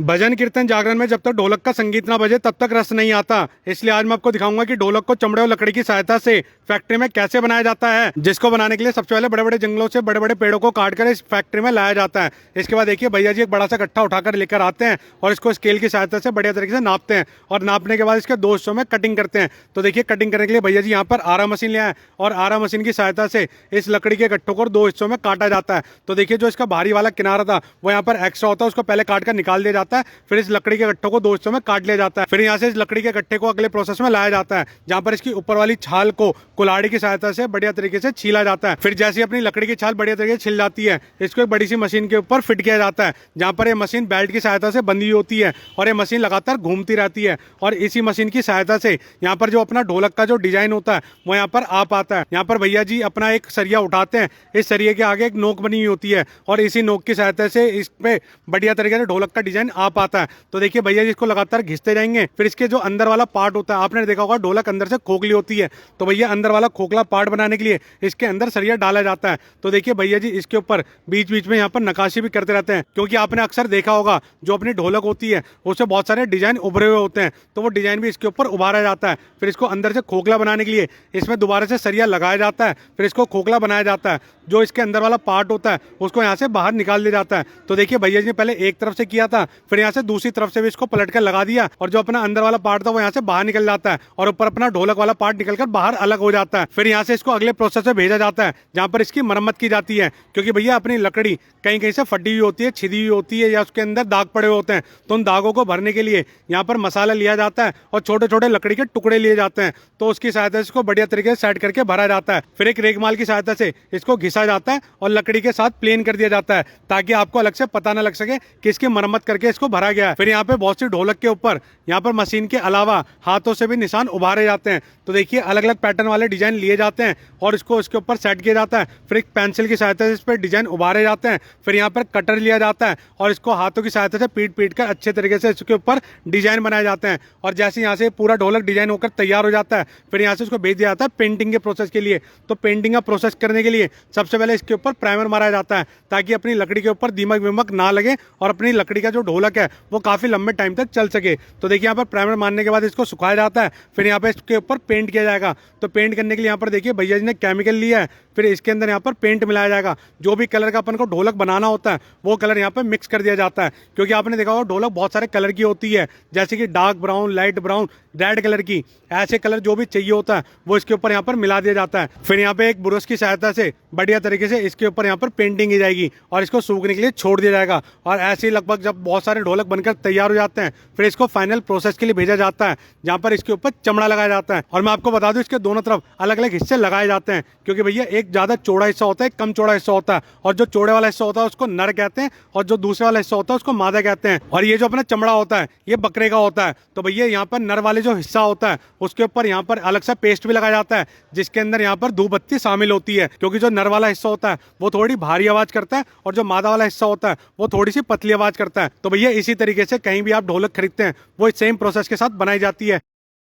भजन कीर्तन जागरण में जब तक ढोलक का संगीत ना बजे तब तक रस नहीं आता। इसलिए आज मैं आपको दिखाऊंगा कि ढोलक को चमड़े और लकड़ी की सहायता से फैक्ट्री में कैसे बनाया जाता है। जिसको बनाने के लिए सबसे पहले बड़े बड़े जंगलों से बड़े बड़े पेड़ों को काट कर इस फैक्ट्री में लाया जाता है। इसके बाद देखिए भैया जी एक बड़ा सा गट्ठा उठाकर लेकर आते हैं और इसको स्केल की सहायता से बढ़िया तरीके से नापते हैं और नापने के बाद इसके दो हिस्सों में कटिंग करते हैं। तो देखिए कटिंग करने के लिए भैया जी यहाँ पर आरा मशीन ले आए और आरा मशीन की सहायता से इस लकड़ी के गट्ठों को दो हिस्सों में काटा जाता है। तो देखिए जो इसका भारी वाला किनारा था वो यहाँ पर एक्स्ट्रा होता है, उसको पहले काट कर निकाल दिया जाता है। फिर इस लकड़ी के गट्ठों को दो हिस्सों में काट लिया जाता है। फिर यहाँ से इस लकड़ी के गट्ठे को अगले प्रोसेस में लाया जाता है, जहाँ पर इसकी ऊपर वाली छाल को कुल्हाड़ी की सहायता से बढ़िया तरीके से छीला जाता है। फिर जैसे अपनी लकड़ी की छाल बढ़िया तरीके से छिल जाती है, इसको एक बड़ी सी मशीन के ऊपर फिट किया जाता है, जहाँ पर यह मशीन बेल्ट की सहायता से बंधी होती है और ये मशीन लगातार घूमती रहती है। और इसी मशीन की सहायता से यहाँ पर जो अपना ढोलक का जो डिजाइन होता है वो यहाँ पर आ पाता है। यहाँ पर भैया जी अपना एक सरिया उठाते हैं, इस सरिये के आगे एक नोक बनी हुई होती है और इसी नोक की सहायता से इस पे बढ़िया तरीके से ढोलक का डिजाइन आ पाता है। तो देखिए भैया जी इसको लगातार घिसते जाएंगे। फिर इसके जो अंदर वाला पार्ट होता है, आपने देखा होगा ढोलक अंदर से खोखली होती है, तो भैया अंदर वाला खोखला पार्ट बनाने के लिए इसके अंदर सरिया डाला जाता है। तो देखिए भैया जी इसके ऊपर बीच बीच में यहाँ पर नकाशी भी करते रहते हैं, क्योंकि आपने अक्सर देखा होगा जो अपनी ढोलक होती है उससे बहुत सारे डिजाइन उभरे हुए होते हैं, तो वो डिजाइन भी इसके ऊपर उभारा जाता है। फिर इसको अंदर से खोखला बनाने के लिए इसमें दोबारा से सरिया लगाया जाता है, फिर इसको खोखला बनाया जाता है। जो इसके अंदर वाला पार्ट होता है उसको यहाँ से बाहर निकाल दिया जाता है। तो देखिए भैया जी ने पहले एक तरफ से किया था, फिर यहाँ से दूसरी तरफ से भी इसको पलट कर लगा दिया और जो अपना अंदर वाला पार्ट था वो यहाँ से बाहर निकल जाता है और ऊपर अपना ढोलक वाला पार्ट निकलकर बाहर अलग हो जाता है। फिर यहाँ से इसको अगले प्रोसेस में भेजा जाता है, जहाँ पर इसकी मरम्मत की जाती है, क्योंकि भैया अपनी लकड़ी कहीं कहीं से फटी हुई होती है, छिदी हुई होती है या उसके अंदर दाग पड़े होते हैं। तो उन दागों को भरने के लिए यहाँ पर मसाला लिया जाता है और छोटे छोटे लकड़ी के टुकड़े लिए जाते हैं, तो उसकी सहायता से इसको बढ़िया तरीके से सेट करके भरा जाता है। फिर एक रेगमाल की सहायता से इसको घिसा जाता है और लकड़ी के साथ प्लेन कर दिया जाता है, ताकि आपको अलग से पता न लग सके कि इसकी मरम्मत करके इसको भरा गया है। फिर यहाँ पे बहुत सी ढोलक के ऊपर यहाँ पर मशीन के अलावा हाथों से भी निशान उभारे जाते हैं। तो देखिए अलग अलग पैटर्न वाले डिजाइन लिए जाते हैं और इसको इसके ऊपर सेट किया जाता है। फिर एक पेंसिल की सहायता से इस पर डिजाइन उभारे जाते हैं। फिर यहाँ पर कटर लिया जाता है और इसको हाथों की सहायता से पीट पीट कर अच्छे तरीके से इसके ऊपर डिजाइन बनाए जाते हैं। और जैसे यहाँ से पूरा ढोलक डिजाइन होकर तैयार हो जाता है, फिर यहाँ से उसको भेज दिया जाता है पेंटिंग के प्रोसेस के लिए। तो पेंटिंग का प्रोसेस करने के लिए सबसे पहले इसके ऊपर प्राइमर मारा जाता है, ताकि अपनी लकड़ी के ऊपर दीमक विमक ना लगे और अपनी लकड़ी का जो ढोलक है वो काफी लंबे टाइम तक चल सके। तो देखिए यहाँ पर प्राइमर मारने के बाद इसको सुखाया जाता है, फिर यहाँ पे इसके ऊपर पेंट किया जाएगा। तो पेंट करने के लिए यहाँ पर देखिए भैया जी ने केमिकल लिया है, फिर इसके अंदर यहाँ पर पेंट मिलाया जाएगा। जो भी कलर का अपन को ढोलक बनाना होता है वो कलर यहाँ पर मिक्स कर दिया जाता है, क्योंकि आपने देखा होगा ढोलक बहुत सारे कलर की होती है, जैसे कि dark brown, light brown, red colour की। ऐसे कलर जो भी चाहिए होता है वो इसके ऊपर यहाँ पर मिला दिया जाता है। फिर यहाँ पे एक ब्रश की सहायता से बढ़िया तरीके से इसके ऊपर यहाँ पर पेंटिंग की जाएगी और इसको सूखने के लिए छोड़ दिया जाएगा। और ऐसे ही लगभग जब बहुत सारे ढोलक बनकर तैयार हो जाते हैं, फिर इसको फाइनल प्रोसेस के लिए भेजा जाता है, जहाँ पर इसके ऊपर चमड़ा लगाया जाता है। और मैं आपको बता दूं इसके दोनों तरफ अलग अलग हिस्से लगाए जाते हैं, क्योंकि भैया एक ज्यादा चौड़ा हिस्सा होता है, एक कम चौड़ा हिस्सा होता है, और जो चौड़े वाला हिस्सा होता है उसको नर कहते हैं और जो दूसरे वाला हिस्सा होता है उसको मादा कहते हैं। और ये जो अपना चमड़ा होता है ये बकरे का होता है। तो भैया यहाँ पर नर वाले जो हिस्सा होता है उसके ऊपर यहाँ पर अलग सा पेस्ट भी लगाया जाता है, जिसके अंदर यहाँ पर धूप बत्ती शामिल होती है, क्योंकि जो नर वाला हिस्सा होता है वो थोड़ी भारी आवाज करता है और जो मादा वाला हिस्सा होता है वो थोड़ी सी पतली आवाज करता है। तो भैया इसी तरीके से कहीं भी आप ढोलक खरीदते हैं वो सेम प्रोसेस के साथ बनाई जाती है।